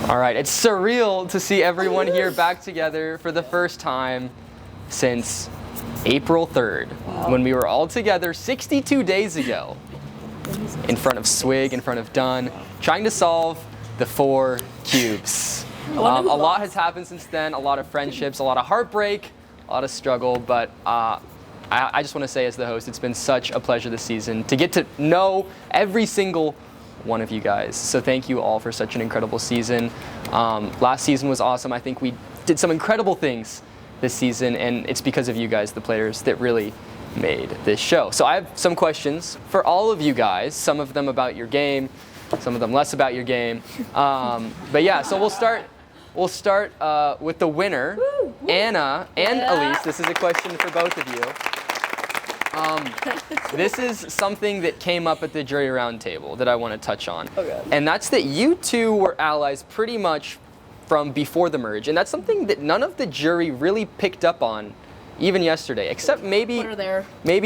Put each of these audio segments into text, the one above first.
All right, it's surreal to see everyone here back together for the first time since April 3rd, when we were all together 62 days ago in front of Swig, in front of Dunn, trying to solve the 4 cubes. A lot has happened since then, a lot of friendships, a lot of heartbreak, a lot of struggle, but I just want to say as the host, it's been such a pleasure this season to get to know every single one of you guys. So thank you all for such an incredible season. Last season was awesome. I think we did some incredible things this season, and it's because of you guys, the players, that really made this show. So I have some questions for all of you guys, some of them about your game, some of them less about your game. But yeah, so we'll start with the winner, Anna and Elise. This is a question for both of you. This is something that came up at the jury roundtable that I want to touch on. And that's that you two were allies pretty much from before the merge. And that's something that none of the jury really picked up on even yesterday, except maybe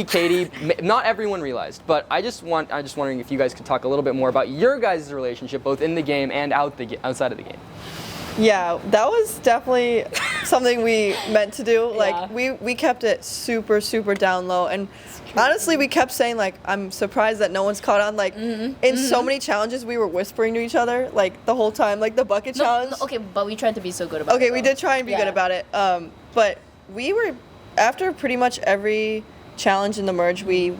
Katie. Not everyone realized, but I'm just wondering if you guys could talk a little bit more about your guys' relationship, both in the game and outside of the game. Yeah, that was definitely something we meant to do. Like, we kept it super, super down low. And honestly, we kept saying, like, I'm surprised that no one's caught on. Like, in so many challenges, we were whispering to each other, like, the whole time. Like, the bucket challenge. No, okay, but we tried to be so good about it. Okay, we did try and be good about it. But we were, after pretty much every challenge in the merge, we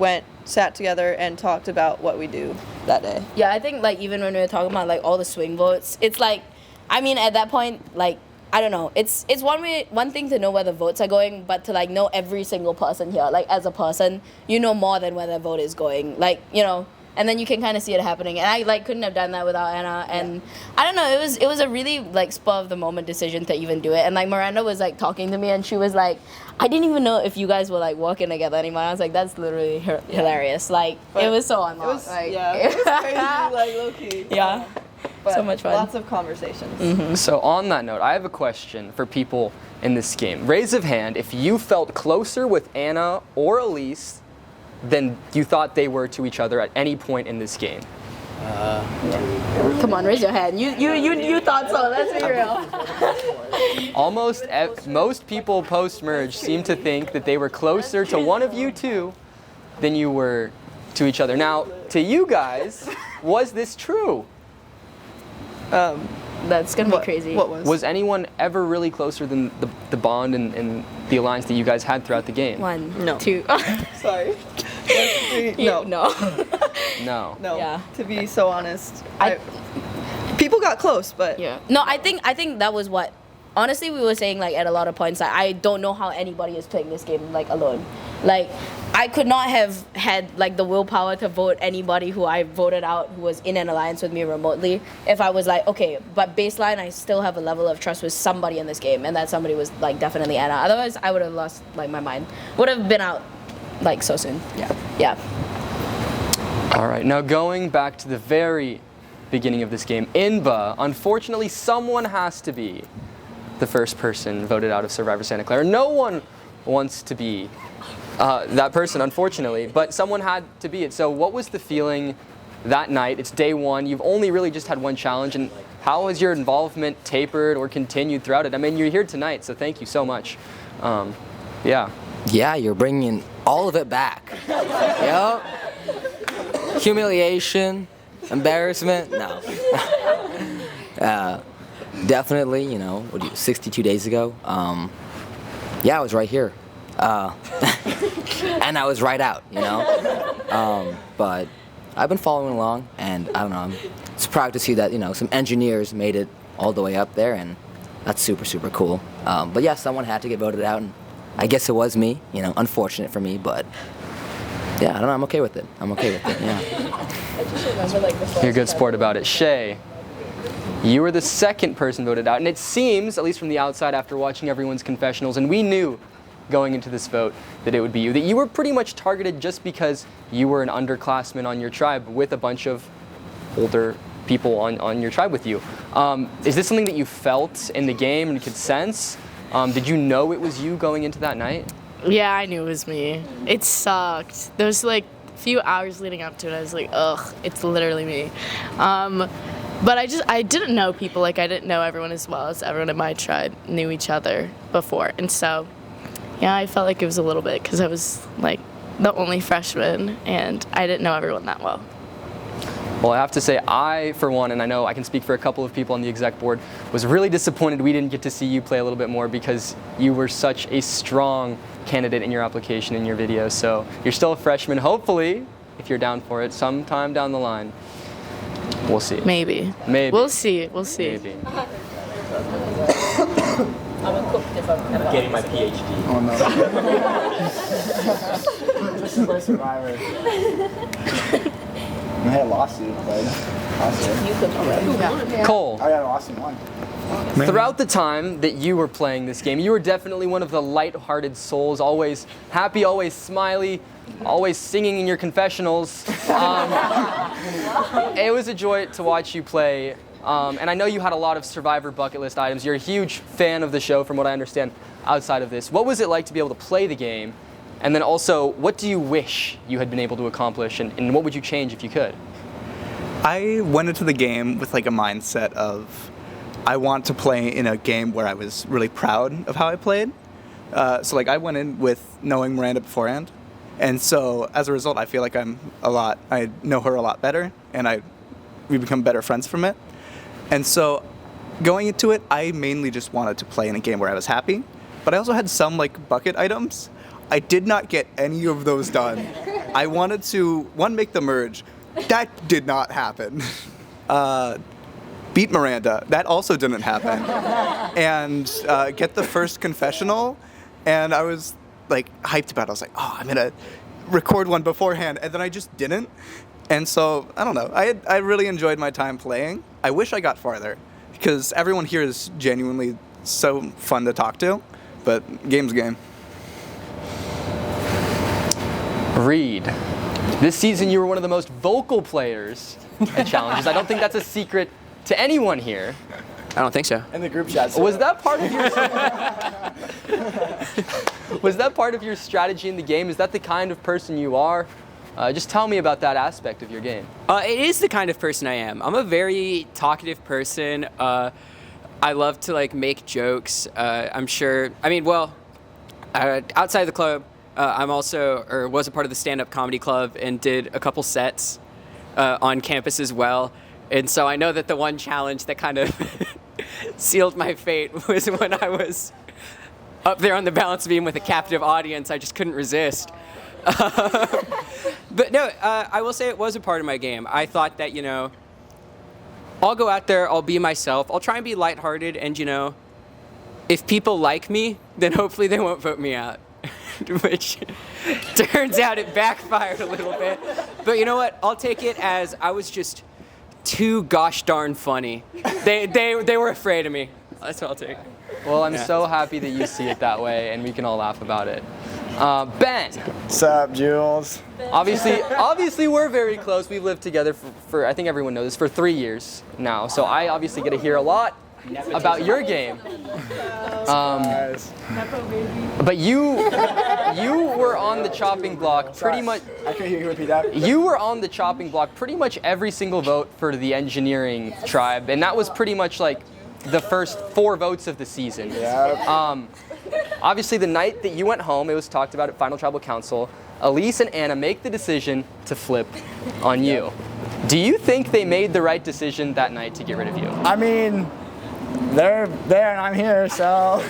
sat together and talked about what we do that day. Yeah, I think, like, even when we were talking about, like, all the swing votes, it's like, I mean, at that point, like, I don't know. It's one thing to know where the votes are going, but to, like, know every single person here, like, as a person, you know more than where their vote is going. Like, you know, and then you can kind of see it happening. And I, like, couldn't have done that without Anna. And I don't know, it was a really, like, spur of the moment decision to even do it. And, like, Miranda was, like, talking to me, and she was like, I didn't even know if you guys were, like, working together anymore. I was like, that's literally hilarious. Like, but it was so unlocked. It was crazy, like, low-key. Yeah. But so much fun. Lots of conversations. So on that note, I have a question for people in this game. Raise of hand if you felt closer with Anna or Elise than you thought they were to each other at any point in this game. Come on, raise your hand. You thought so. Let's be real. Most people post-merge seem to think that they were closer to one of you two than you were to each other. Now, to you guys, was this true? That's gonna be crazy. What was? Was anyone ever really closer than the bond and the alliance that you guys had throughout the game? 1, No. 2. Sorry. 3, No. No. No. Yeah. To be so honest, people got close, but Yeah. No, I think that was what. Honestly, we were saying, like, at a lot of points, like, I don't know how anybody is playing this game, like, alone. Like, I could not have had, like, the willpower to vote anybody who I voted out who was in an alliance with me remotely if I was like, okay, but baseline, I still have a level of trust with somebody in this game, and that somebody was, like, definitely Anna. Otherwise, I would have lost, like, my mind. Would have been out, like, so soon. Yeah. All right, now going back to the very beginning of this game, Inba, unfortunately, someone has to be the first person voted out of Survivor Santa Clara. No one wants to be that person, unfortunately, but someone had to be it. So what was the feeling that night? It's day one. You've only really just had one challenge, and how has your involvement tapered or continued throughout it? I mean, you're here tonight, so thank you so much. Yeah, you're bringing all of it back. Yep. Humiliation, embarrassment, no. Definitely, 62 days ago. I was right here. And I was right out, But I've been following along, and I don't know, I'm just proud to see that, some engineers made it all the way up there, and that's super, super cool. But yeah, someone had to get voted out, and I guess it was me, unfortunate for me, but yeah, I don't know, I'm okay with it. Yeah. I just remember, like, before. you're a good sport about it. Shay, you were the second person voted out, and it seems, at least from the outside after watching everyone's confessionals, and we knew going into this vote that it would be you, that you were pretty much targeted just because you were an underclassman on your tribe with a bunch of older people on your tribe with you. Is this something that you felt in the game and could sense? Did you know it was you going into that night? Yeah, I knew it was me. It sucked. There was like a few hours leading up to it. I was like, ugh, it's literally me. But I didn't know people. Like, I didn't know everyone as well as everyone in my tribe knew each other before. And so, yeah, I felt like it was a little bit because I was, like, the only freshman, and I didn't know everyone that well. Well, I have to say, I, for one, and I know I can speak for a couple of people on the exec board, was really disappointed we didn't get to see you play a little bit more because you were such a strong candidate in your application, in your video. So you're still a freshman. Hopefully, if you're down for it, sometime down the line, we'll see. Maybe. Maybe. We'll see. We'll see. Maybe. I'm getting my PhD. Oh no. Just for Survivor. I had a lawsuit, but Cole, I got a lawsuit and won. throughout the time that you were playing this game, you were definitely one of the light-hearted souls, always happy, always smiley, always singing in your confessionals. It was a joy to watch you play. And I know you had a lot of Survivor bucket list items. You're a huge fan of the show, from what I understand, outside of this. What was it like to be able to play the game? And then also, what do you wish you had been able to accomplish, and what would you change if you could? I went into the game with like a mindset of, I want to play in a game where I was really proud of how I played. So like I went in with knowing Miranda beforehand. And so as a result, I feel like I know her a lot better, and we become better friends from it. And so going into it, I mainly just wanted to play in a game where I was happy, but I also had some like bucket items. I did not get any of those done. I wanted to, make the merge. That did not happen. Beat Miranda. That also didn't happen. And get the first confessional, and I was like hyped about it. I was like, oh, I'm gonna record one beforehand, and then I just didn't. And so, I don't know, I really enjoyed my time playing. I wish I got farther, because everyone here is genuinely so fun to talk to, but game's game. Reed, this season you were one of the most vocal players at challenges. I don't think that's a secret to anyone here. I don't think so. In the group chat. Was that part of your Was that part of your strategy in the game? Is that the kind of person you are? Just tell me about that aspect of your game. It is the kind of person I am. I'm a very talkative person. I love to like make jokes. I'm sure. I mean, well, outside the club, I'm also, or was a part of the stand-up comedy club and did a couple sets on campus as well. And so I know that the one challenge that kind of sealed my fate was when I was up there on the balance beam with a captive audience. I just couldn't resist. But no, I will say it was a part of my game. I thought that, I'll go out there, I'll be myself, I'll try and be lighthearted, and, if people like me, then hopefully they won't vote me out. Which turns out it backfired a little bit. But you know what? I'll take it as I was just too gosh darn funny. They were afraid of me. That's what I'll take. Well, I'm so happy that you see it that way, and we can all laugh about it. Ben. What's up, Jules? Obviously, we're very close. We've lived together for I think everyone knows this, for 3 years now. So I obviously get to hear a lot about your game. But you were on the chopping block pretty much. I can hear you repeat that. You were on the chopping block pretty much every single vote for the engineering tribe, and that was pretty much like the first 4 votes of the season. Yeah. Obviously, the night that you went home, it was talked about at Final Tribal Council. Elise and Anna make the decision to flip on you. Do you think they made the right decision that night to get rid of you? I mean, they're there and I'm here, so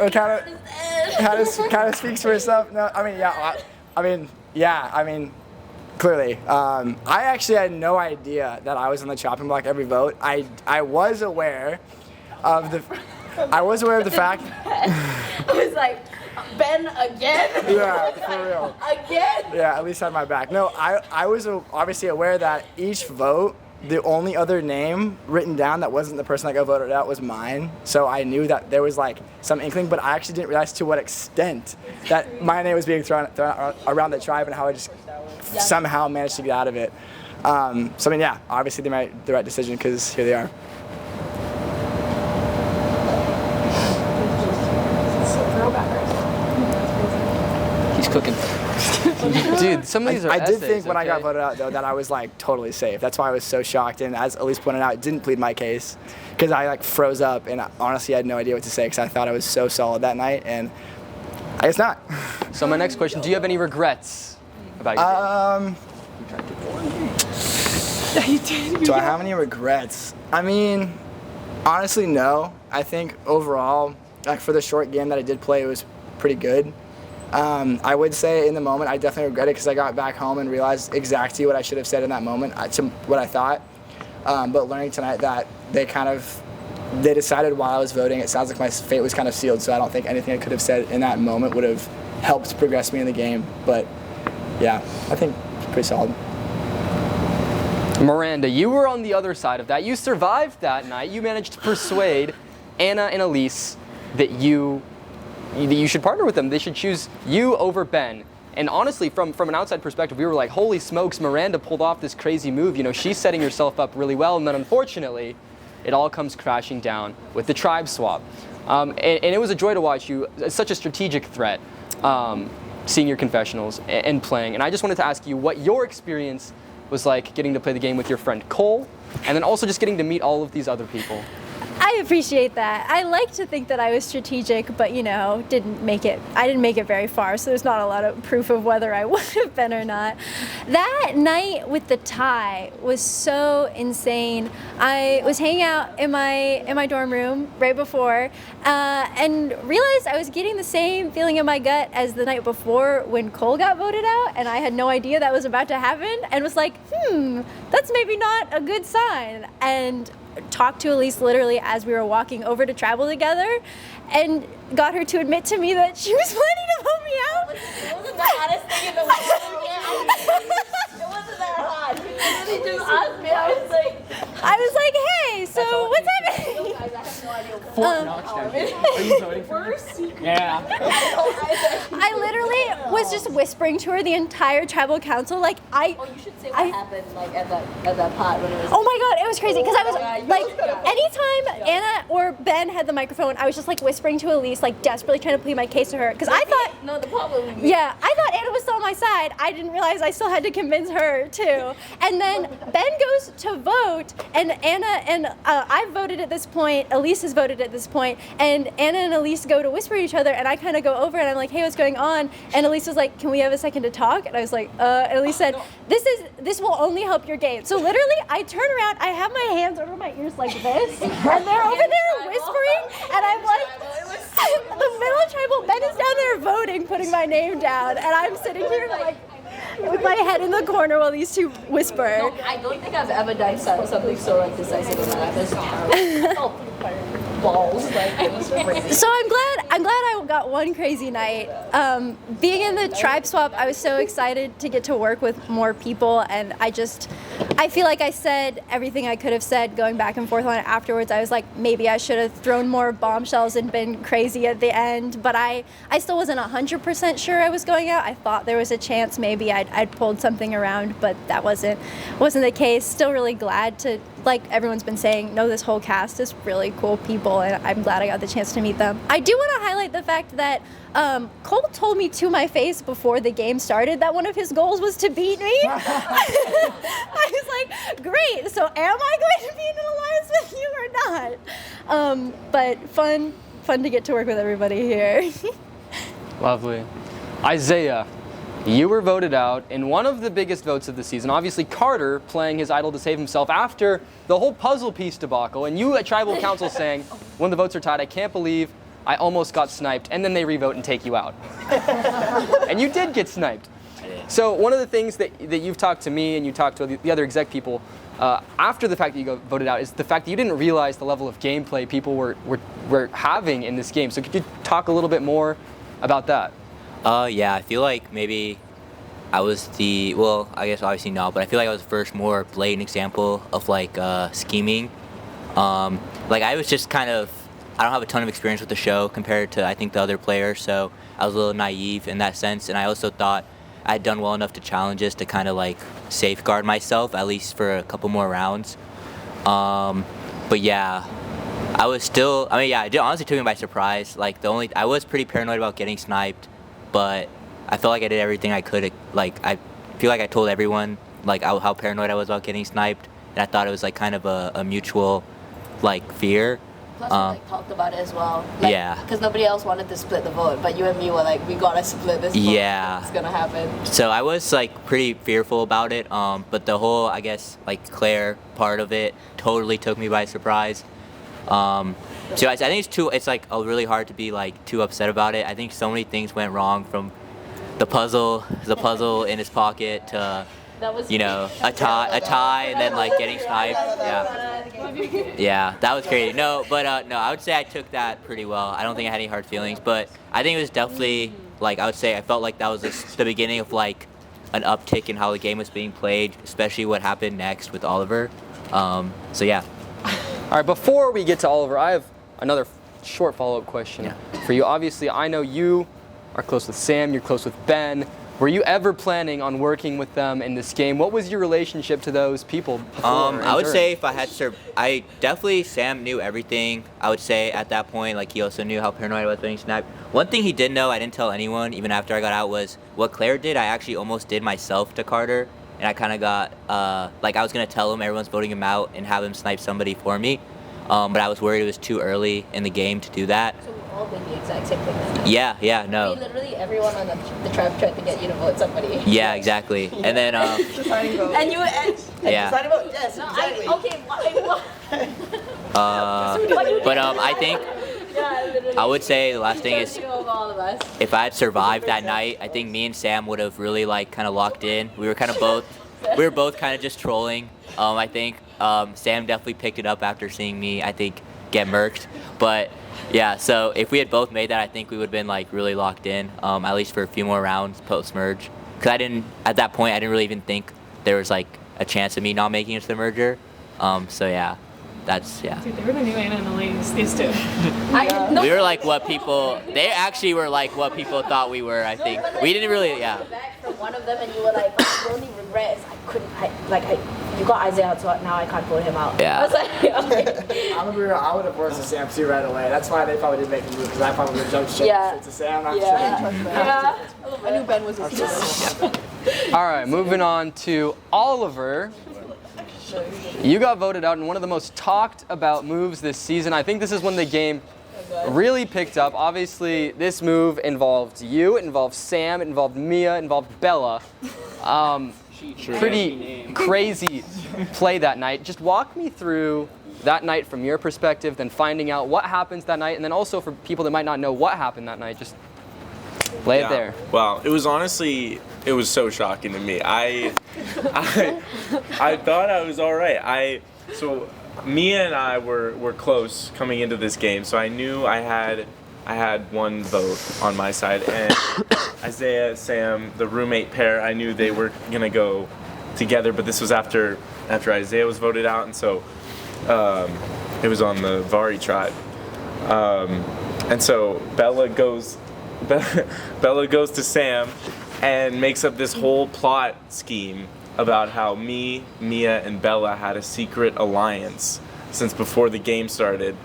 it kind of speaks for itself. No, I mean, clearly. I actually had no idea that I was on the chopping block every vote. I was aware of the fact. I was like, Ben again? Yeah, for real. Again? Yeah, at least had my back. No, I was obviously aware that each vote, the only other name written down that wasn't the person that got voted out was mine. So I knew that there was like some inkling, but I actually didn't realize to what extent that my name was being thrown around the tribe and how I just somehow managed to get out of it. So I mean, yeah, obviously they made the right decision because here they are. He's cooking. Dude, some of these are I did essays, think when I got okay? voted out though that I was like totally safe. That's why I was so shocked, and as Elise pointed out, didn't plead my case because I like froze up and honestly I had no idea what to say because I thought I was so solid that night, and I guess not. So my next question, do you have any regrets about your game? Do I have any regrets? I mean, honestly, no. I think overall, like for the short game that I did play, it was pretty good. I would say in the moment, I definitely regret it because I got back home and realized exactly what I should have said in that moment, to what I thought. But learning tonight that they decided while I was voting, it sounds like my fate was kind of sealed, so I don't think anything I could have said in that moment would have helped progress me in the game. But yeah, I think it's pretty solid. Miranda, you were on the other side of that. You survived that night. You managed to persuade Anna and Elise that you should partner with them. They should choose you over Ben. And honestly, from an outside perspective, we were like, holy smokes, Miranda pulled off this crazy move. You know, she's setting herself up really well. And then unfortunately, it all comes crashing down with the tribe swap. And it was a joy to watch you. It's such a strategic threat, seeing your confessionals and playing. And I just wanted to ask you what your experience was like getting to play the game with your friend Cole, and then also just getting to meet all of these other people. I appreciate that. I like to think that I was strategic, but I didn't make it very far, so there's not a lot of proof of whether I would have been or not. That night with the tie was so insane. I was hanging out in my dorm room right before and realized I was getting the same feeling in my gut as the night before when Cole got voted out, and I had no idea that was about to happen, and was like, that's maybe not a good sign. And talked to Elise literally as we were walking over to travel together and got her to admit to me that she was planning to vote me out. It wasn't the hottest thing in the world. It wasn't that hot. She literally just asked me. I was like, hey, so what's happening? I have no idea. Are you voting for me? Yeah. I literally was just whispering to her the entire tribal council, like You should say what happened, like at that pot when it was. oh my god, it was crazy because I was like, anytime Anna or Ben had the microphone, I was just like whispering to Elise, like desperately trying to plead my case to her because I thought. No, the pot was me. Yeah, I thought Anna was still on my side. I didn't realize I still had to convince her too. And then Ben goes to vote, and Anna and I've voted at this point. Elise has voted at this point, and Anna and Elise go to whisper to each other, and I kind of go over and I'm like, hey, what's going on? And Elise was like, can we have a second to talk? And I was like, and Elise said, this will only help your game. So literally, I turn around, I have my hands over my ears like this, and they're over there whispering, and I'm like, the middle tribal, Ben is down there voting, putting my name down, and I'm sitting here like with my head in the corner while these two whisper. No, I don't think I've ever done something so like decisive in my life. It's terrible. Balls, like it was crazy. So I'm glad I got one crazy night. Being in the tribe swap, I was so excited to get to work with more people, and I feel like I said everything I could have said going back and forth on it afterwards. I was like, maybe I should have thrown more bombshells and been crazy at the end, but I still wasn't 100% sure I was going out. I thought there was a chance maybe I'd pulled something around, but that wasn't the case. Still really glad to, like everyone's been saying, know this whole cast is really cool people, and I'm glad I got the chance to meet them. I do want to highlight the fact that Cole told me to my face before the game started that one of his goals was to beat me. I was like, great, so am I going to be in an alliance with you or not? But fun to get to work with everybody here. Lovely. Isaiah, you were voted out in one of the biggest votes of the season. Obviously, Carter playing his idol to save himself after the whole puzzle piece debacle, and you at Tribal Council saying, when the votes are tied, I can't believe I almost got sniped, and then they revote and take you out. And you did get sniped. So one of the things that you've talked to me and you talked to the other exec people after the fact that you got voted out is the fact that you didn't realize the level of gameplay people were having in this game. So could you talk a little bit more about that? Yeah, I feel like maybe I was I guess obviously not, but I feel like I was the first more blatant example of like scheming. Like I was just kind of, I don't have a ton of experience with the show compared to I think the other players, so I was a little naive in that sense, and I also thought I had done well enough to challenges to kind of like safeguard myself at least for a couple more rounds. But yeah, I was still, it honestly took me by surprise. Like I was pretty paranoid about getting sniped, but I felt like I did everything I could. Like I feel like I told everyone like how paranoid I was about getting sniped, and I thought it was like kind of a mutual like fear. Plus, we like talked about it as well. Like, Yeah. Because nobody else wanted to split the vote, but you and me were like, we gotta split this vote. Yeah. It's gonna happen. So I was like pretty fearful about it, but the whole, I guess, like Claire part of it totally took me by surprise. So I think it's like really hard to be like too upset about it. I think so many things went wrong, from the puzzle in his pocket to, you know, a tie, and then like getting sniped. Yeah, that was crazy. No, but no, I would say I took that pretty well. I don't think I had any hard feelings, but I think it was definitely like, I would say I felt like that was the beginning of like an uptick in how the game was being played, especially what happened next with Oliver. So yeah. All right, before we get to Oliver, I have another short follow-up question for you. Obviously, I know you are close with Sam, you're close with Ben. Were you ever planning on working with them in this game? What was your relationship to those people before and I would during? say if I had I definitely, Sam knew everything. I would say at that point, like he also knew how paranoid I was being sniped. One thing he did know, I didn't tell anyone, even after I got out, was what Claire did, I actually almost did myself to Carter. And I kind of got, like I was going to tell him everyone's voting him out and have him snipe somebody for me. But I was worried it was too early in the game to do that. So we've all did the exact same thing. Yeah, no. I mean, literally everyone on the tribe tried to get you to vote somebody. Yeah, exactly. And then, Deciding vote. And you were. yeah. Deciding vote. Yes, No, exactly. okay, what? But I think, I would say the last thing is, All of us. if I had survived that night, I think me and Sam would have really like kind of locked in. We were both kind of just trolling. I think Sam definitely picked it up after seeing me, I think, get murked. But yeah, so if we had both made that, I think we would have been like really locked in, at least for a few more rounds post merge. Cause at that point I didn't really even think there was like a chance of me not making it to the merger. So yeah. Dude, they were the new Anna and Elise, these two. We were like they actually were like what people thought we were, I think. We didn't really, Back from one of them, and you were like, the only regret is you got Isaiah out, so now I can't vote him out. Yeah. I was like, okay. I would have voted to Sam too right away. That's why they probably didn't make the move, because I probably would have jumped straight to Sam. I'm I knew Ben was his sister. All right, moving on to Oliver. You got voted out in one of the most talked about moves this season. I think this is when the game really picked up. Obviously, this move involved you, it involved Sam, it involved Mia, it involved Bella. Pretty crazy play that night. Just walk me through that night from your perspective, then finding out what happens that night, and then also for people that might not know what happened that night, just lay it there. Well, it was honestly, it was so shocking to me. I thought I was all right. So Mia and I were close coming into this game, so I knew I had one vote on my side, and Isaiah, Sam, the roommate pair, I knew they were gonna go together, but this was after Isaiah was voted out, and so it was on the Vari tribe, and so Bella goes to Sam and makes up this whole plot scheme about how me, Mia, and Bella had a secret alliance since before the game started,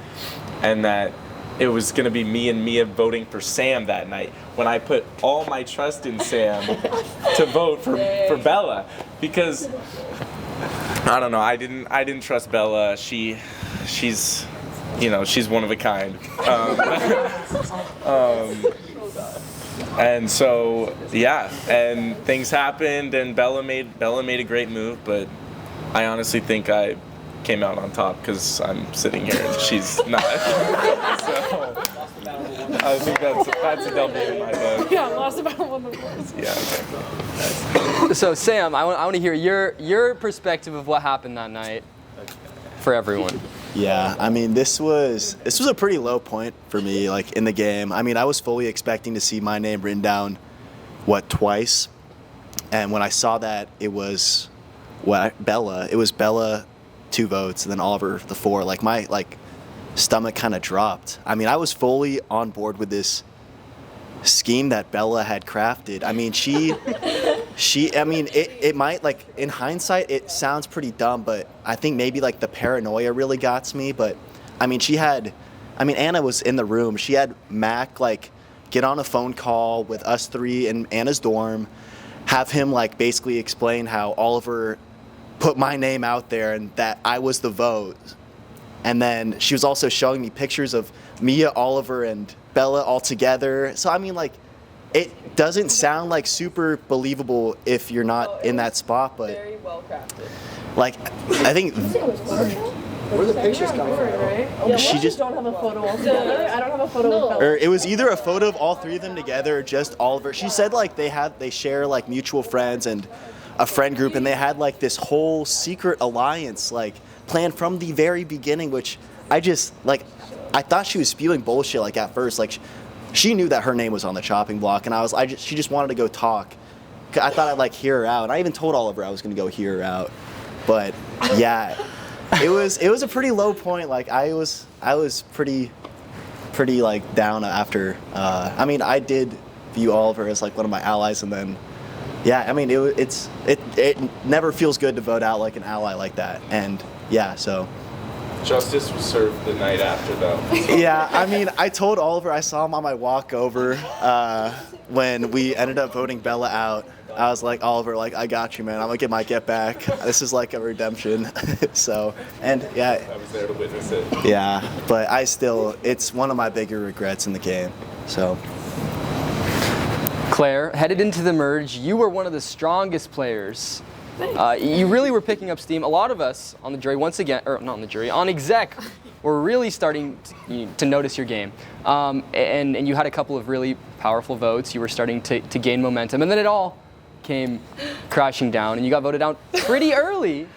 and that it was going to be me and Mia voting for Sam that night, when I put all my trust in Sam to vote for Bella, because I don't know, I didn't trust Bella. She's one of a kind. And so yeah, and things happened, and Bella made a great move, but I honestly think I came out on top because I'm sitting here and she's not. So I think that's a W in my book. Yeah, lost about one of those. Yeah. Okay. So Sam, I want to hear your perspective of what happened that night for everyone. Yeah, I mean, this was a pretty low point for me, like in the game. I mean, I was fully expecting to see my name written down, twice, and when I saw that it was Bella 2 votes, and then Oliver the 4. Like my stomach kind of dropped. I mean, I was fully on board with this scheme that Bella had crafted. I mean, it might, like, in hindsight, it sounds pretty dumb, but I think maybe, like, the paranoia really got to me. But, I mean, Anna was in the room. She had Mac, like, get on a phone call with us three in Anna's dorm, have him like basically explain how Oliver put my name out there and that I was the vote. And then she was also showing me pictures of Mia, Oliver, and Bella all together. So I mean, like, it doesn't sound like super believable if you're not in that spot, but Very well crafted. like, I think Where the pictures come from? she just, don't have a photo of together. I don't have a photo of Bella. or it was either a photo of all three of them together or just Oliver. She said like they share like mutual friends and a friend group, and they had like this whole secret alliance like planned from the very beginning, which I just like, I thought she was spewing bullshit like at first. Like she knew that her name was on the chopping block, and she just wanted to go talk. I thought I'd like hear her out, and I even told Oliver I was gonna go hear her out. But yeah, it was a pretty low point. Like I was pretty like down after. I mean, I did view Oliver as like one of my allies, and then yeah, I mean it never feels good to vote out like an ally like that, and yeah, so. Justice was served the night after, though. Yeah, I mean, I told Oliver, I saw him on my walk over when we ended up voting Bella out. I was like, Oliver, like, I got you, man. I'm gonna get my get back. This is like a redemption. So, and yeah. I was there to witness it. Yeah, but it's one of my bigger regrets in the game. So. Claire, headed into the merge, you were one of the strongest players. You really were picking up steam. A lot of us on the jury, once again, or not on the jury, on exec, were really starting to notice your game. And you had a couple of really powerful votes. You were starting to gain momentum. And then it all came crashing down, and you got voted out pretty early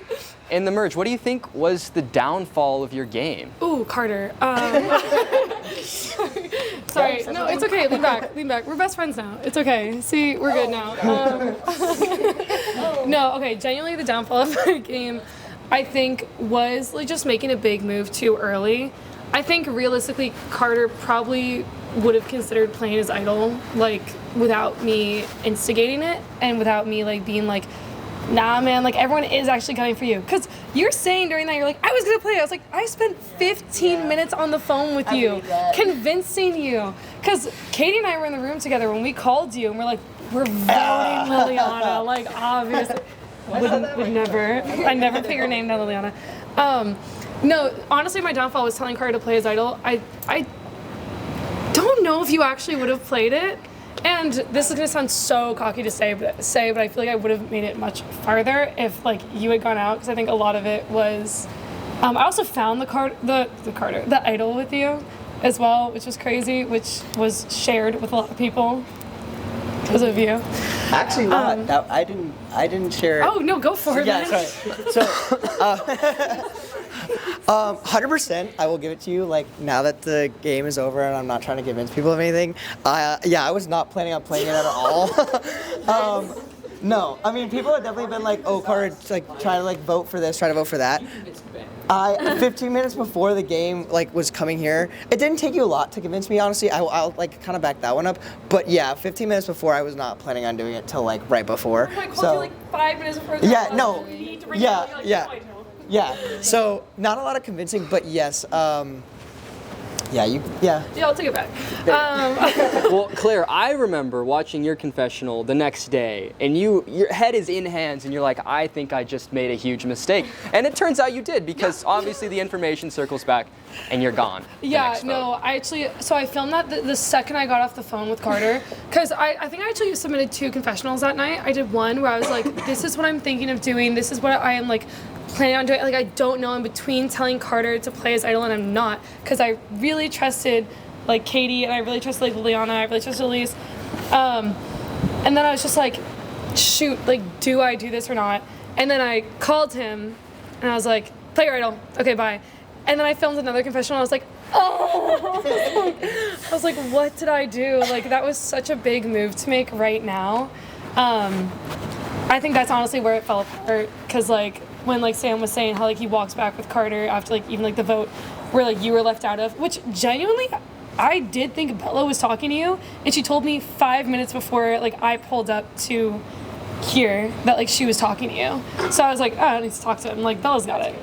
in the merge. What do you think was the downfall of your game? Ooh, Carter. Sorry. No, it's okay. Lean back. Lean back. We're best friends now. It's okay. See, we're good now. No, okay. Genuinely, the downfall of my game, I think, was like just making a big move too early. I think realistically, Carter probably would have considered playing as idol, like without me instigating it and without me like being like, nah, man, like everyone is actually coming for you. Because you're saying during that, you're like, I was going to play. I was like, I spent 15 minutes on the phone with you, convincing you. Because Katie and I were in the room together when we called you, and we're like, we're voting Liliana. Like, obviously. Would never. I never put your name down, Liliana. No, honestly, my downfall was telling Carter to play as idol. I don't know if you actually would have played it. And this is gonna sound so cocky to say, but I feel like I would have made it much farther if like you had gone out, because I think a lot of it was. I also found the idol with you, as well, which was crazy, which was shared with a lot of people because of you. Actually, not. I didn't share it. Oh no, go for it. Yeah, Man. sorry. So. 100%, I will give it to you. Like now that the game is over and I'm not trying to convince people of anything. Yeah, I was not planning on playing it at all. No, I mean people have definitely been like, oh, Carter, like try to like vote for this, try to vote for that. 15 minutes before the game like was coming here, it didn't take you a lot to convince me. Honestly, I'll like kind of back that one up. But yeah, 15 minutes before, I was not planning on doing it till like right before. I called you like 5 minutes before. Yeah, no, yeah. So not a lot of convincing, but yes. Yeah, I'll take it back. Well, Claire, I remember watching your confessional the next day, and your head is in hands, and you're like, I think I just made a huge mistake. And it turns out you did, because obviously the information circles back, and you're gone. Yeah, no, I filmed that the second I got off the phone with Carter, because I think I actually submitted 2 confessionals that night. I did one where I was like, this is what I'm thinking of doing, this is what I am like planning on doing. Like, I don't know in between telling Carter to play as idol and I'm not, because I really trusted like Katie, and I really trusted like Liliana, I really trusted Elise. And then I was just like, shoot, like, do I do this or not? And then I called him and I was like, play your idol, okay, bye. And then I filmed another confessional, and I was like, oh! I was like, what did I do? Like, that was such a big move to make right now. I think that's honestly where it fell apart, because like when like Sam was saying how like he walks back with Carter after like even like the vote where like you were left out of, which genuinely I did think Bella was talking to you, and she told me 5 minutes before like I pulled up to here that like she was talking to you. So I was like, oh, I need to talk to him. Like, Bella's got it.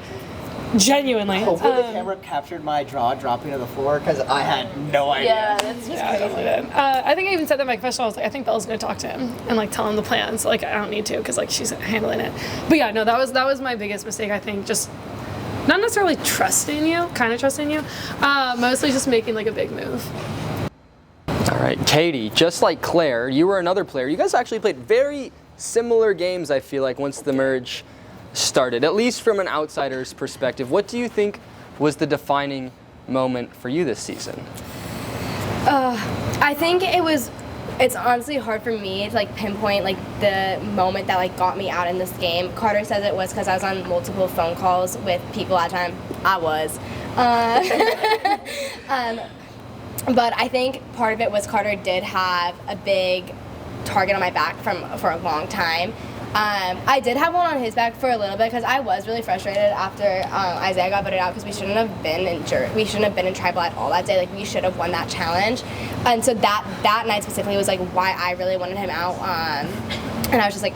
Genuinely. Hopefully the camera captured my jaw dropping to the floor because I had no idea. Yeah, that's just I definitely did. I think I even said that in my confessional. I was like, I think Bella's gonna talk to him and like tell him the plans. Like I don't need to because like she's handling it. But yeah, no, that was my biggest mistake. I think just not necessarily trusting you, kind of trusting you, mostly just making like a big move. All right, Katie, just like Claire, you were another player. You guys actually played very similar games, I feel like, once the merge started, at least from an outsider's perspective. What do you think was the defining moment for you this season? I think it's honestly hard for me to like pinpoint like the moment that like got me out in this game. Carter says it was because I was on multiple phone calls with people at the time. I was. But I think part of it was Carter did have a big target on my back for a long time. I did have one on his back for a little bit because I was really frustrated after Isaiah got voted out because we shouldn't have been in tribal at all that day. Like we should have won that challenge, and so that night specifically was like why I really wanted him out. And I was just like,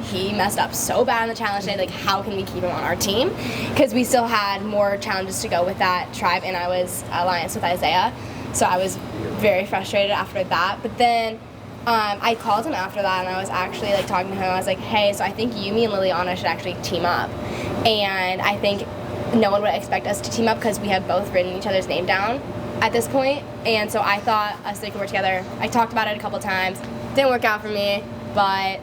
he messed up so bad on the challenge day. Like, how can we keep him on our team? Because we still had more challenges to go with that tribe, and I was alliance with Isaiah, so I was very frustrated after that. But then. I called him after that and I was actually like talking to him. I was like, hey, so I think you, me, and Liliana should actually team up. And I think no one would expect us to team up because we have both written each other's name down at this point. And so I thought us three could work together. I talked about it a couple times. Didn't work out for me, but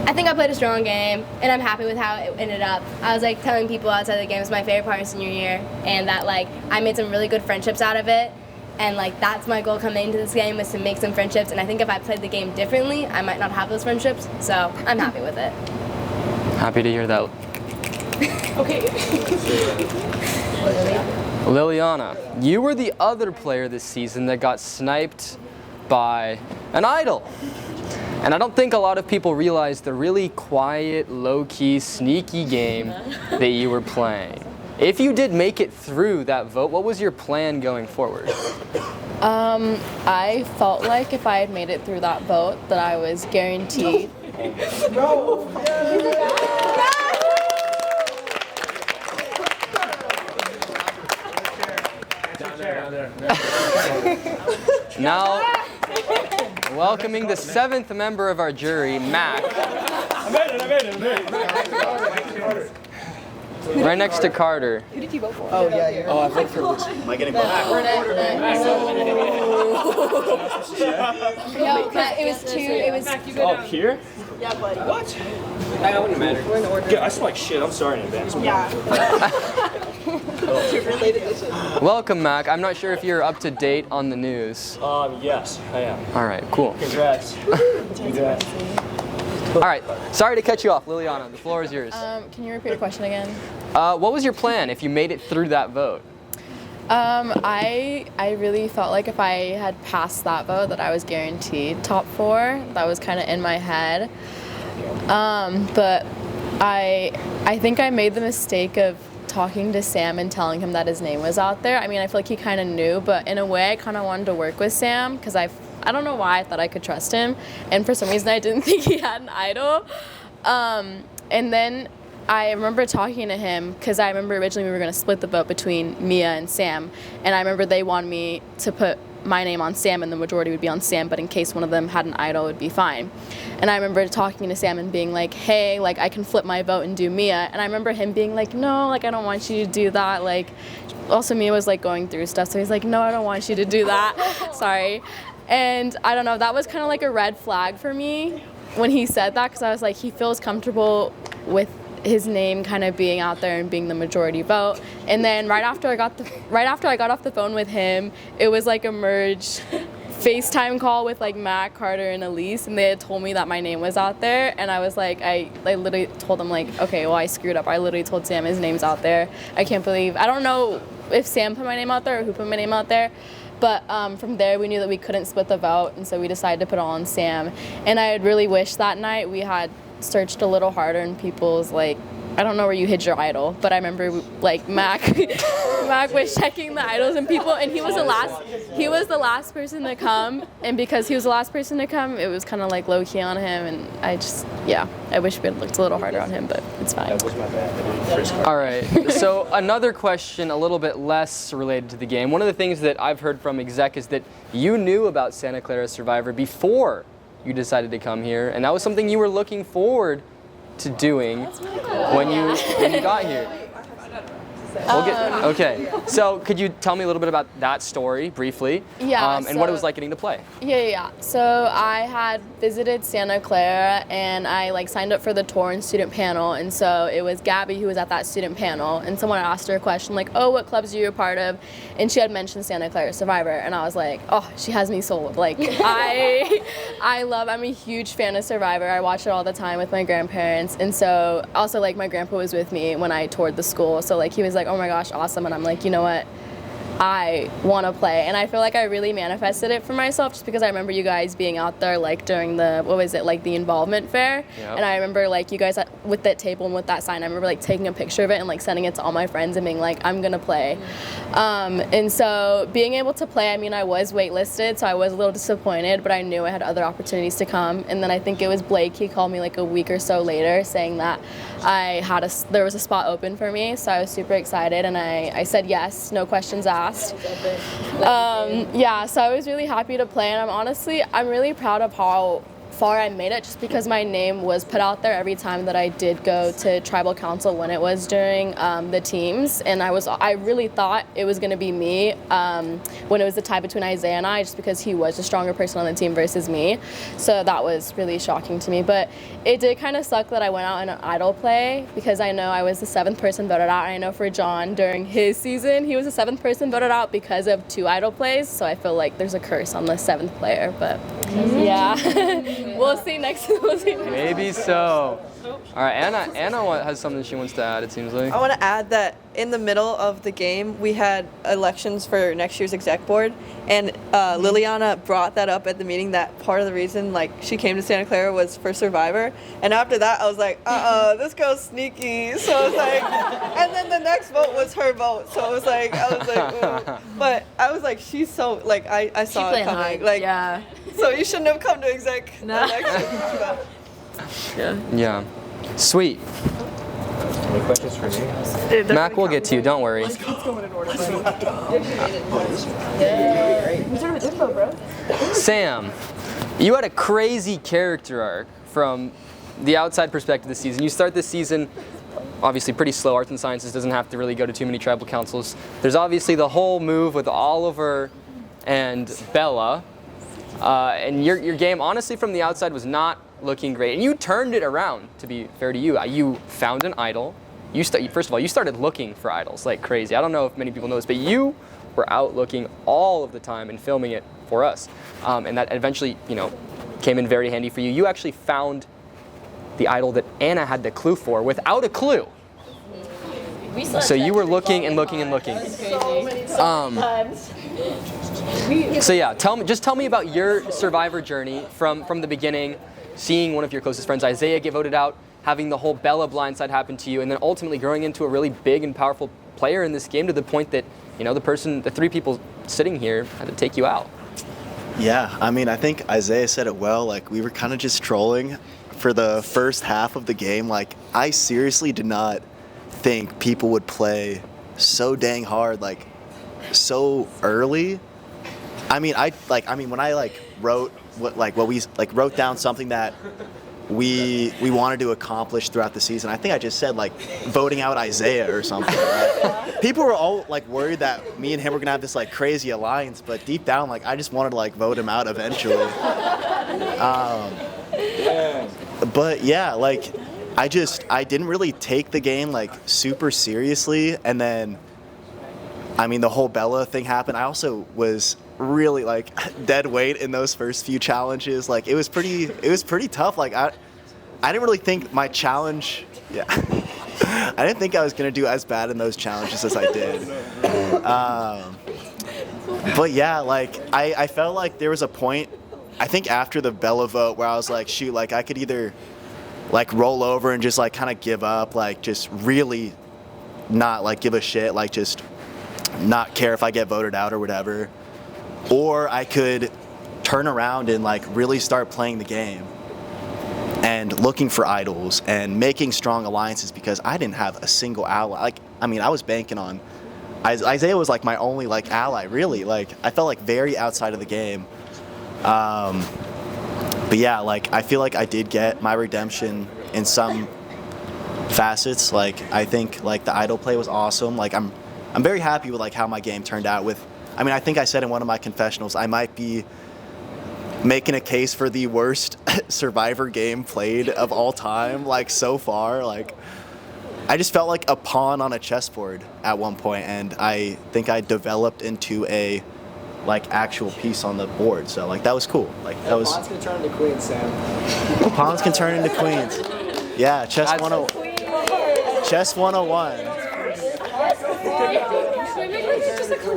I think I played a strong game and I'm happy with how it ended up. I was like telling people outside the game it was my favorite part of senior year and that like I made some really good friendships out of it. And like that's my goal coming into this game was to make some friendships. And I think if I played the game differently, I might not have those friendships. So I'm happy with it. Happy to hear that. Okay. Liliana, you were the other player this season that got sniped by an idol. And I don't think a lot of people realize the really quiet, low-key, sneaky game that you were playing. If you did make it through that vote, what was your plan going forward? I felt like if I had made it through that vote, that I was guaranteed. No. Now, welcoming the 7th member of our jury, Mac. I made it. Right next to Carter. Who did you vote for? Oh, yeah, you're. Oh, I voted for Lucy. Am I getting voted? No, because it was two. It was. Oh, here? Yeah, buddy. What? I wouldn't matter. We're in order. Yeah, I smell like shit. I'm sorry in advance. Yeah. Welcome, Mac. I'm not sure if you're up to date on the news. Yes, I am. All right, cool. Congrats. Congrats. All right, sorry to cut you off, Liliana. The floor is yours. Can you repeat your question again? What was your plan if you made it through that vote? I really felt like if I had passed that vote that I was guaranteed top 4. That was kind of in my head. But I think I made the mistake of talking to Sam and telling him that his name was out there. I mean, I feel like he kind of knew, but in a way I kind of wanted to work with Sam because I don't know why I thought I could trust him, and for some reason I didn't think he had an idol. And then I remember talking to him because I remember originally we were going to split the vote between Mia and Sam, and I remember they wanted me to put my name on Sam and the majority would be on Sam, but in case one of them had an idol, it would be fine. And I remember talking to Sam and being like, hey, like I can flip my vote and do Mia. And I remember him being like, no, like I don't want you to do that. Like, also Mia was like going through stuff, so he's like, no, I don't want you to do that. Sorry. And I don't know, that was kind of like a red flag for me when he said that, because I was like, he feels comfortable with his name kind of being out there and being the majority vote. And then right after I got off the phone with him, it was like a merge FaceTime call with like Matt, Carter, and Elise, and they had told me that my name was out there, and I was like, I literally told them like, okay, well I screwed up. I literally told Sam his name's out there. I can't believe, I don't know if Sam put my name out there or who put my name out there, but from there we knew that we couldn't split the vote, and so we decided to put it all on Sam. And I had really wished that night we had searched a little harder in people's like I don't know where you hid your idol, but I remember like Mac Mac was checking the idols and people, and he was the last person to come, and because he was the last person to come, it was kind of like low key on him, and I wish we had looked a little harder on him, but it's fine. All right, so another question a little bit less related to the game. One of the things that I've heard from exec is that you knew about Santa Clara Survivor before you decided to come here, and that was something you were looking forward to doing when you got here. Okay, so could you tell me a little bit about that story briefly? Yeah. And what it was like getting to play? Yeah. So I had visited Santa Clara and I like signed up for the tour and student panel, and so it was Gabby who was at that student panel, and someone asked her a question like, "Oh, what clubs are you a part of?" And she had mentioned Santa Clara Survivor, and I was like, "Oh, she has me sold." Like I'm a huge fan of Survivor. I watch it all the time with my grandparents, and so also like my grandpa was with me when I toured the school, so like he was like, "Oh my gosh, awesome," and I'm like, you know what, I want to play, and I feel like I really manifested it for myself just because I remember you guys being out there like during the the involvement fair. Yep. And I remember like you guys with that table and with that sign, I remember like taking a picture of it and like sending it to all my friends and being like, I'm gonna play. And so being able to play, I mean, I was waitlisted, so I was a little disappointed, but I knew I had other opportunities to come. And then I think it was Blake, he called me like a week or so later saying that there was a spot open for me, so I was super excited, and I said yes, no questions asked. So I was really happy to play, and I'm really proud of how far I made it, just because my name was put out there every time that I did go to tribal council when it was during the teams, and I really thought it was going to be me when it was the tie between Isaiah and I, just because he was a stronger person on the team versus me, so that was really shocking to me. But it did kind of suck that I went out in an idol play, because I know I was the 7th person voted out, and I know for John during his season he was the 7th person voted out because of 2 idol plays, so I feel like there's a curse on the 7th player, but yeah. We'll see next. Maybe so. All right, Anna has something she wants to add, it seems like. I want to add that in the middle of the game, we had elections for next year's exec board, and Liliana brought that up at the meeting, that part of the reason like she came to Santa Clara was for Survivor. And after that, I was like, this girl's sneaky. So I was like, and then the next vote was her vote. So I was like, ooh. But I was like, she's so, like, I saw it coming. Like, yeah. So you shouldn't have come to exec elections. Yeah. Sweet. Any questions for me? Mac, we'll get to you, don't worry. Sam, you had a crazy character arc from the outside perspective this season. You start this season obviously pretty slow. Arts and Sciences doesn't have to really go to too many tribal councils. There's obviously the whole move with Oliver and Bella. And your game, honestly, from the outside was not looking great. And you turned it around, to be fair to you. You found an idol. First of all, you started looking for idols like crazy. I don't know if many people know this, but you were out looking all of the time and filming it for us. And that eventually, came in very handy for you. You actually found the idol that Anna had the clue for without a clue. So you were looking and looking and looking. So yeah, tell me about your Survivor journey from the beginning, seeing one of your closest friends, Isaiah, get voted out, having the whole Bella blindside happen to you, and then ultimately growing into a really big and powerful player in this game to the point that, the 3 people sitting here had to take you out. Yeah, I mean, I think Isaiah said it well. Like, we were kind of just trolling for the first half of the game. Like, I seriously did not think people would play so dang hard, like, so early. I mean, when I wrote wrote down something that we wanted to accomplish throughout the season, I think I just said voting out Isaiah or something. Right? People were all worried that me and him were gonna have this crazy alliance, but deep down I just wanted to vote him out eventually. But yeah, I didn't really take the game super seriously, and then the whole Bella thing happened. I also was really dead weight in those first few challenges. It was pretty tough. I didn't really think my challenge. Yeah, I didn't think I was gonna do as bad in those challenges as I did. But yeah, I felt like there was a point, I think after the Bella vote, where I was like, shoot, I could either like roll over and just like kind of give up, like just really not like give a shit, like just not care if I get voted out or whatever. Or I could turn around and like really start playing the game and looking for idols and making strong alliances, because I didn't have a single ally. Like, I mean, I was banking on Isaiah was like my only like ally, really. Like, I felt like very outside of the game. But yeah, like I feel like I did get my redemption in some facets. Like, I think like the idol play was awesome. Like, I'm very happy with like how my game turned out. With, I mean, I think I said in one of my confessionals, I might be making a case for the worst Survivor game played of all time, like so far. Like, I just felt like a pawn on a chessboard at one point, and I think I developed into a like actual piece on the board. So like that was cool. Like that was. Pawns can turn into queens, Sam. Pawns can turn into queens. Yeah, chess 101. Chess 101.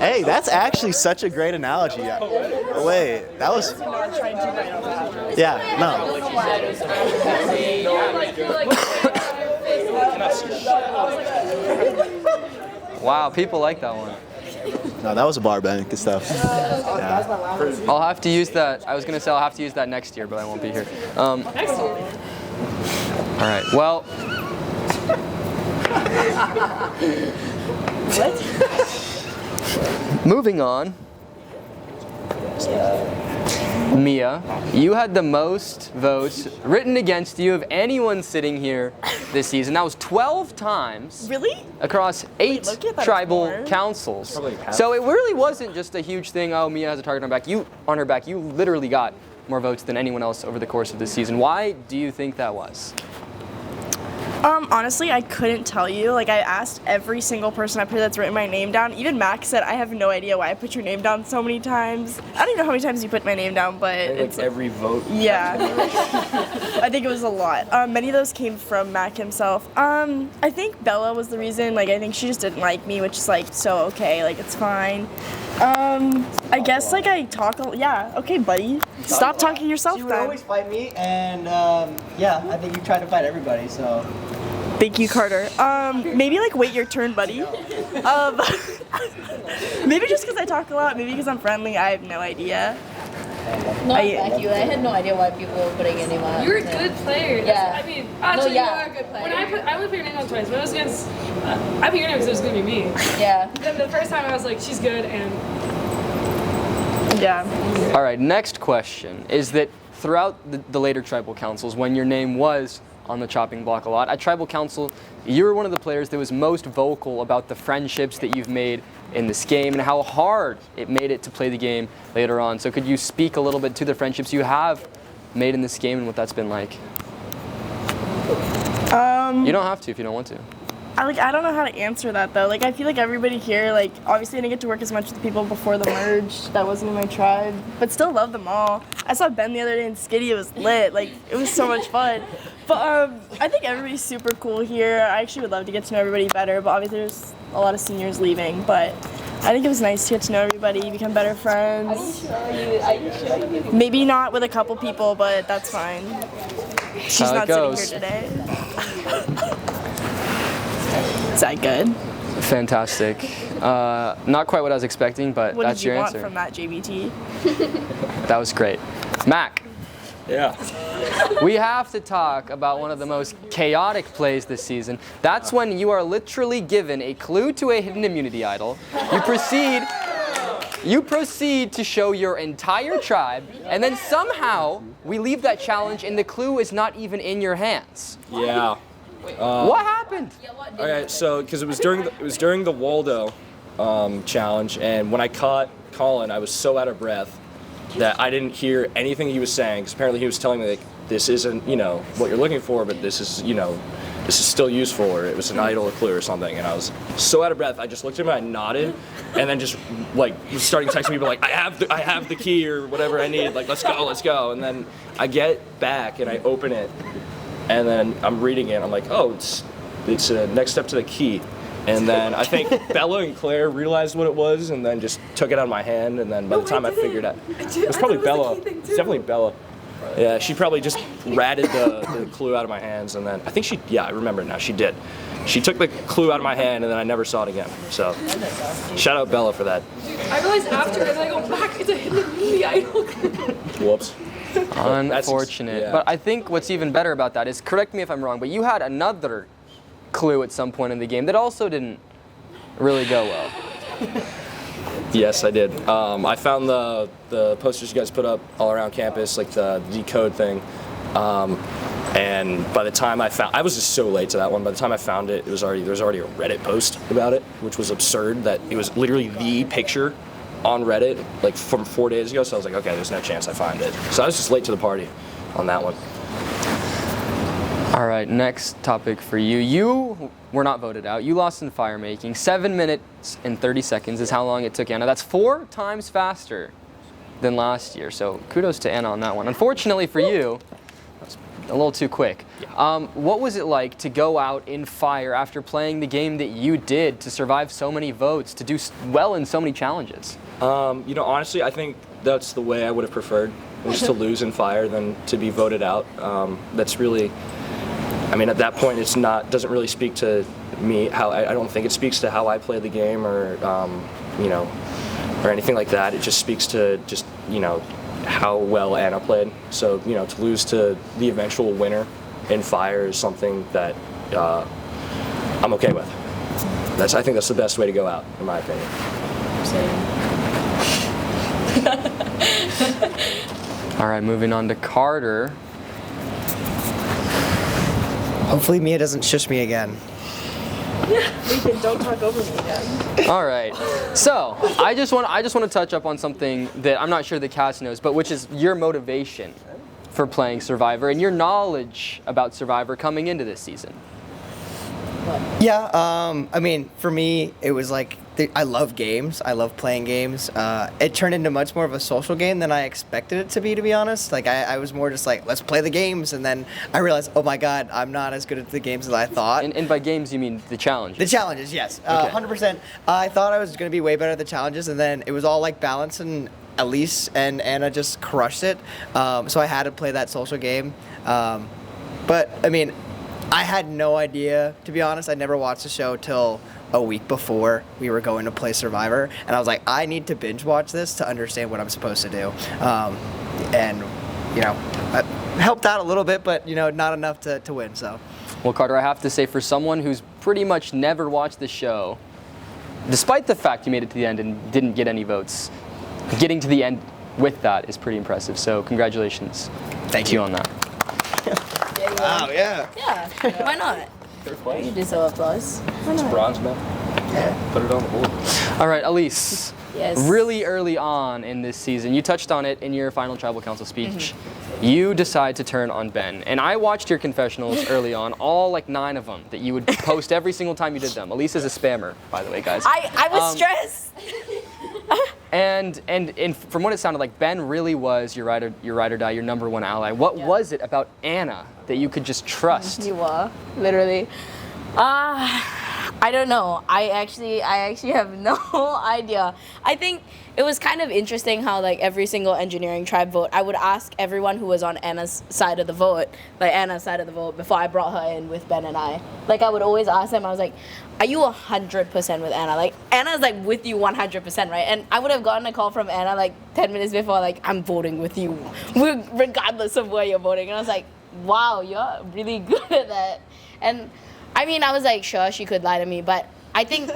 Hey, that's actually such a great analogy. Wait, that was. Yeah, no. Wow, people like that one. No, that was a bar bang. Good stuff. Yeah. I'll have to use that. I was gonna say I'll have to use that next year, but I won't be here. Next year. All right. Well. Moving on. Mia, you had the most votes written against you of anyone sitting here this season. That was 12 times. Really? Across 8 tribal councils. So it really wasn't just a huge thing, oh, Mia has a target on her back. You literally got more votes than anyone else over the course of this season. Why do you think that was? Honestly, I couldn't tell you. Like, I asked every single person up here that's written my name down. Even Max said, I have no idea why I put your name down so many times. I don't even know how many times you put my name down, but it's every vote. Yeah. I think it was a lot. Many of those came from Mac himself. I think Bella was the reason. Like, I think she just didn't like me, which is like so okay. Like, it's fine. I guess like I talk. Yeah. Okay, buddy. Stop talking yourself. She would always fight me, and yeah, I think you tried to fight everybody. So. Thank you, Carter. Maybe like wait your turn, buddy. Maybe just because I talk a lot. Maybe because I'm friendly. I have no idea. Thank you. I had no idea why people were putting your name on. You're a good player. Yeah. I mean, actually, you are a good player. I only put your name on twice, but it was against. I put your name because it was gonna be me. Yeah. Then the first time I was like, she's good, and. Yeah. All right. Next question is that throughout the later tribal councils, when your name was on the chopping block a lot. At Tribal Council, you were one of the players that was most vocal about the friendships that you've made in this game and how hard it made it to play the game later on. So could you speak a little bit to the friendships you have made in this game and what that's been like? You don't have to if you don't want to. I don't know how to answer that though. Like I feel like everybody here, like obviously I didn't get to work as much with the people before the merge that wasn't in my tribe, but still love them all. I saw Ben the other day in Skitty, it was lit. Like it was so much fun. But I think everybody's super cool here. I actually would love to get to know everybody better, but obviously there's a lot of seniors leaving. But I think it was nice to get to know everybody, become better friends. Maybe not with a couple people, but that's fine. She's not sitting here today. Is that good? Fantastic. Not quite what I was expecting, but what that's your answer. What did you want from that, JBT? That was great. Mac. Yeah. We have to talk about one of the most chaotic plays this season. That's when you are literally given a clue to a hidden immunity idol. You proceed to show your entire tribe, and then somehow we leave that challenge and the clue is not even in your hands. Yeah. What happened? Okay, so because it was during the Waldo challenge, and when I caught Colin, I was so out of breath that I didn't hear anything he was saying. Because apparently he was telling me like, this isn't what you're looking for, but this is this is still useful, or it was an idol or clue or something. And I was so out of breath. I just looked at him, and I nodded, and then just like was starting texting people like I have the key or whatever I need. Like let's go. And then I get back and I open it. And then I'm reading it. I'm like, oh, it's a next step to the key. And then I think Bella and Claire realized what it was, and then just took it out of my hand. And then by the time I figured out, it was probably Bella. It's definitely Bella. Yeah, she probably just ratted the clue out of my hands, and then I think I remember it now, she did. She took the clue out of my hand, and then I never saw it again. So, shout out Bella for that. I realized after, and then I go back to hit the idol. Whoops. Unfortunate. Yeah. But I think what's even better about that is, correct me if I'm wrong, but you had another clue at some point in the game that also didn't really go well. Yes, I did. I found the posters you guys put up all around campus, like the decode thing. And by the time I was just so late to that one. By the time I found it, there was already a Reddit post about it, which was absurd. That it was literally the picture on Reddit, like from 4 days ago. So I was like, okay, there's no chance I find it. So I was just late to the party on that one. All right, next topic for you. You were not voted out. You lost in fire making. 7 minutes and 30 seconds is how long it took Anna. That's 4 times faster than last year. So kudos to Anna on that one. Unfortunately for you, that's a little too quick. What was it like to go out in fire after playing the game that you did, to survive so many votes, to do well in so many challenges? Honestly, I think that's the way I would have preferred, was to lose in fire than to be voted out. That's really, at that point, doesn't really speak to me. I don't think it speaks to how I play the game, or or anything like that. It just speaks to how well Anna played. So to lose to the eventual winner in fire is something that I'm okay with. I think that's the best way to go out, in my opinion. All right, moving on to Carter. Hopefully Mia doesn't shush me again. Ethan, don't talk over me again. All right. So I just want to touch up on something that I'm not sure the cast knows, but which is your motivation for playing Survivor and your knowledge about Survivor coming into this season. Yeah, for me, it was like, I love games. I love playing games. It turned into much more of a social game than I expected it to be honest. Like, I was more just like, let's play the games. And then I realized, oh my God, I'm not as good at the games as I thought. And by games, you mean the challenges? The challenges, yes. Okay. 100%. I thought I was going to be way better at the challenges, and then it was all like balance, and Elise and Anna just crushed it. So I had to play that social game. But, I had no idea, to be honest. I never watched the show till a week before we were going to play Survivor, and I was like, I need to binge watch this to understand what I'm supposed to do. I helped out a little bit, but not enough to win. So. Well, Carter, I have to say, for someone who's pretty much never watched the show, despite the fact you made it to the end and didn't get any votes, getting to the end with that is pretty impressive. So congratulations. Thank you on that. Wow, yeah. Yeah, why not? You deserve applause. Why It's not? bronze medal. Yeah. Put it on the board. All right, Elise. Yes. Really early on in this season, you touched on it in your final tribal council speech. You decide to turn on Ben. And I watched your confessionals early on, all like 9 of them, that you would post every single time you did them. Elise is a spammer, by the way, guys. I was stressed. And from what it sounded like, Ben really was your ride or die, your number 1 ally. What was it about Anna that you could just trust? You were, literally. I don't know. I actually have no idea. I think it was kind of interesting how like every single engineering tribe vote, I would ask everyone who was on Anna's side of the vote, before I brought her in with Ben and I. Like I would always ask them, I was like, are you 100% with Anna? Like Anna's like with you 100%, right? And I would have gotten a call from Anna like 10 minutes before, like, I'm voting with you, regardless of where you're voting. And I was like, wow, you're really good at that. And I was like, sure, she could lie to me, but I think,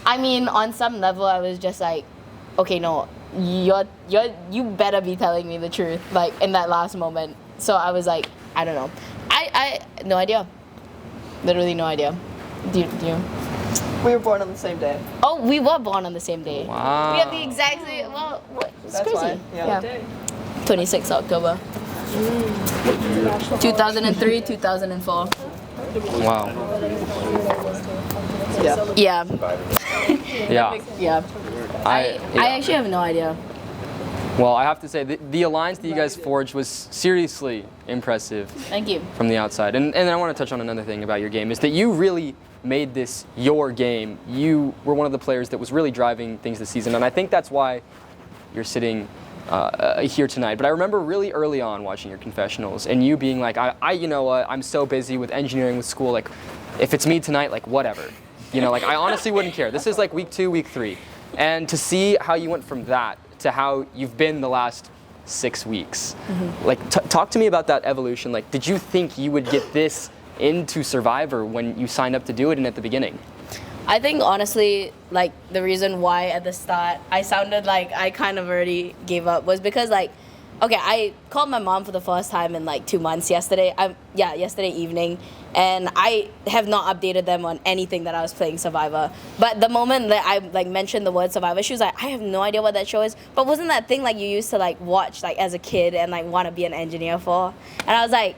on some level, I was just like, okay, no, you better be telling me the truth, like in that last moment. So I was like, I don't know, I no idea, literally no idea. Do you? We were born on the same day. Oh, we were born on the same day. Wow. We have the exact same. Well, it's That's crazy. why. Yeah. 26 October. 2003, 2004. Wow. Yeah. Yeah. Yeah. Yeah. I actually have no idea. Well, I have to say, the alliance that you guys forged was seriously impressive. Thank you. From the outside. And I want to touch on another thing about your game, is that you really made this your game. You were one of the players that was really driving things this season, and I think that's why you're sitting here tonight, but I remember really early on watching your confessionals and you being like, you know what, I'm so busy with engineering, with school, like, if it's me tonight, like, whatever. You know, like, I honestly wouldn't care. This is like week 2, week 3. And to see how you went from that to how you've been the last 6 weeks, like, talk to me about that evolution. Like, did you think you would get this into Survivor when you signed up to do it and at the beginning? I think honestly, like the reason why at the start I sounded like I kind of already gave up was because like, okay, I called my mom for the first time in like 2 months yesterday. Yesterday evening, and I have not updated them on anything that I was playing Survivor. But the moment that I like mentioned the word Survivor, she was like, I have no idea what that show is. But wasn't that thing like you used to like watch like as a kid and like want to be an engineer for? And I was like,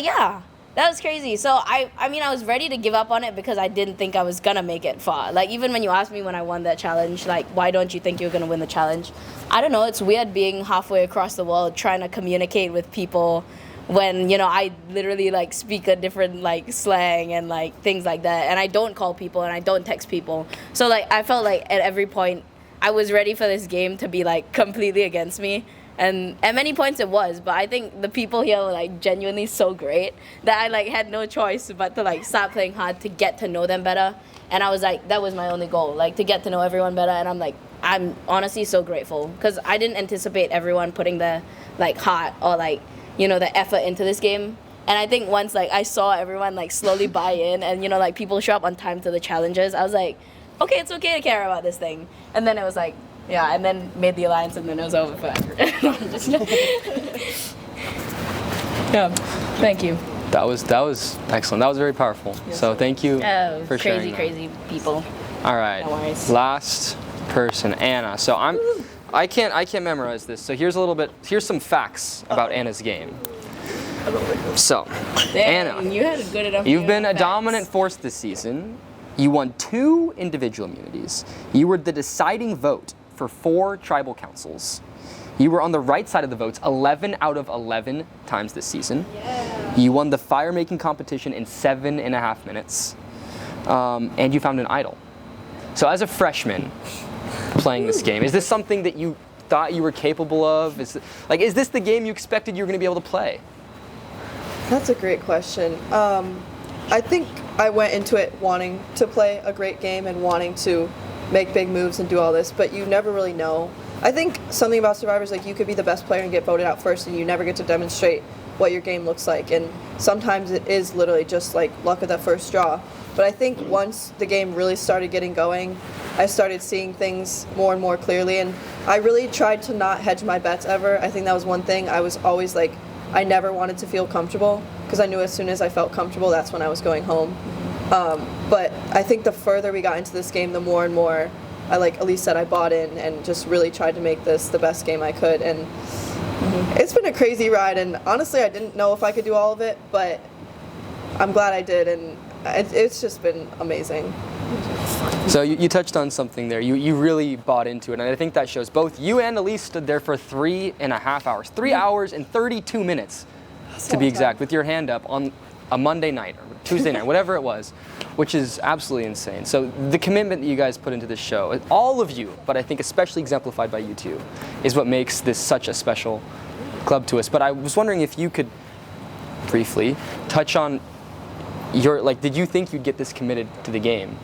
yeah. That was crazy. So I mean, I was ready to give up on it because I didn't think I was gonna make it far. Like even when you asked me when I won that challenge, like why don't you think you're gonna win the challenge? I don't know. It's weird being halfway across the world trying to communicate with people when you know I literally like speak a different like slang and like things like that, and I don't call people and I don't text people. So like I felt like at every point I was ready for this game to be like completely against me. And at many points it was, but I think the people here were like genuinely so great that I like had no choice but to like start playing hard to get to know them better. And I was like, that was my only goal, like to get to know everyone better. And I'm like, I'm honestly so grateful because I didn't anticipate everyone putting the like heart or like, you know, the effort into this game. And I think once like I saw everyone like slowly buy in and you know like people show up on time to the challenges, I was like, okay, it's okay to care about this thing. And then it was like, yeah, and then made the alliance, and then it was over forever. Yeah, thank you. That was excellent. That was very powerful. Yes. So thank you for crazy, sharing that. crazy people. All right, No worries. last person, Anna. So I can't memorize this. So here's some facts about Anna's game. So, Anna, You had a good enough. you've been a dominant force this season. You won 2 individual immunities. You were the deciding vote for 4 tribal councils. You were on the right side of the votes 11 out of 11 times this season. Yeah. You won the fire making competition in 7.5 minutes. And you found an idol. So as a freshman playing this game, is this something that you thought you were capable of? Is this the game you expected you were going to be able to play? That's a great question. I think I went into it wanting to play a great game and wanting to make big moves and do all this, but you never really know. I think something about Survivor is like you could be the best player and get voted out first and you never get to demonstrate what your game looks like, and sometimes it is literally just like luck of that first draw. But I think once the game really started getting going, I started seeing things more and more clearly, and I really tried to not hedge my bets ever. I think that was one thing. I was always like, I never wanted to feel comfortable because I knew as soon as I felt comfortable, that's when I was going home. But I think the further we got into this game, the more and more I, like Elise said, I bought in and just really tried to make this the best game I could. And it's been a crazy ride, and honestly I didn't know if I could do all of it, but I'm glad I did, and it's just been amazing. So you touched on something there. You really bought into it, and I think that shows. Both you and Elise stood there for 3.5 hours. 3 hours and 32 minutes, to be exact, with your hand up on a Monday night or Tuesday night, whatever it was, which is absolutely insane. So the commitment that you guys put into this show, all of you, but I think especially exemplified by you two, is what makes this such a special club to us. But I was wondering if you could briefly touch on did you think you'd get this committed to the game?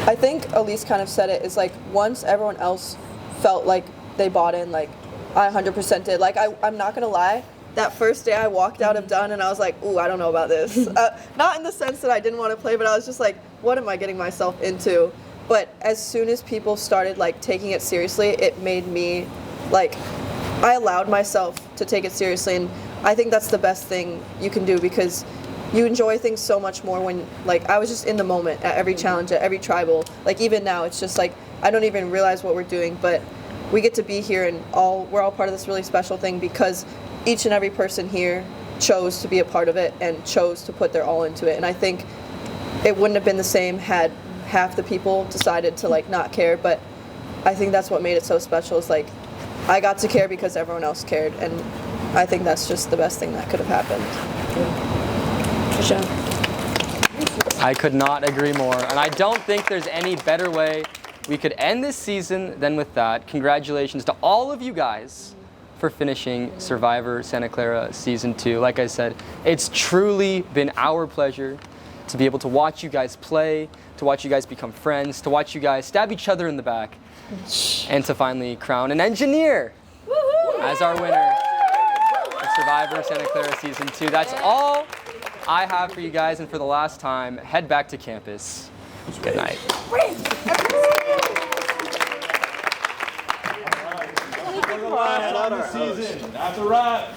I think Elise kind of said it, is like once everyone else felt like they bought in, like I 100% did. Like I'm not gonna lie, that first day I walked out of Done and I was like, ooh, I don't know about this. Not in the sense that I didn't want to play, but I was just like, what am I getting myself into? But as soon as people started like taking it seriously, it made me like, I allowed myself to take it seriously, and I think that's the best thing you can do, because you enjoy things so much more when, like, I was just in the moment at every challenge, at every tribal. Like even now, it's just like, I don't even realize what we're doing, but we get to be here and we're all part of this really special thing because each and every person here chose to be a part of it and chose to put their all into it. And I think it wouldn't have been the same had half the people decided to like not care, but I think that's what made it so special, is like I got to care because everyone else cared, and I think that's just the best thing that could have happened. For sure. I could not agree more, and I don't think there's any better way we could end this season then with that. Congratulations to all of you guys for finishing Survivor Santa Clara Season 2. Like I said, it's truly been our pleasure to be able to watch you guys play, to watch you guys become friends, to watch you guys stab each other in the back, and to finally crown an engineer as our winner of Survivor Santa Clara Season 2. That's all I have for you guys, and for the last time, head back to campus. Good night. Season. That's a wrap.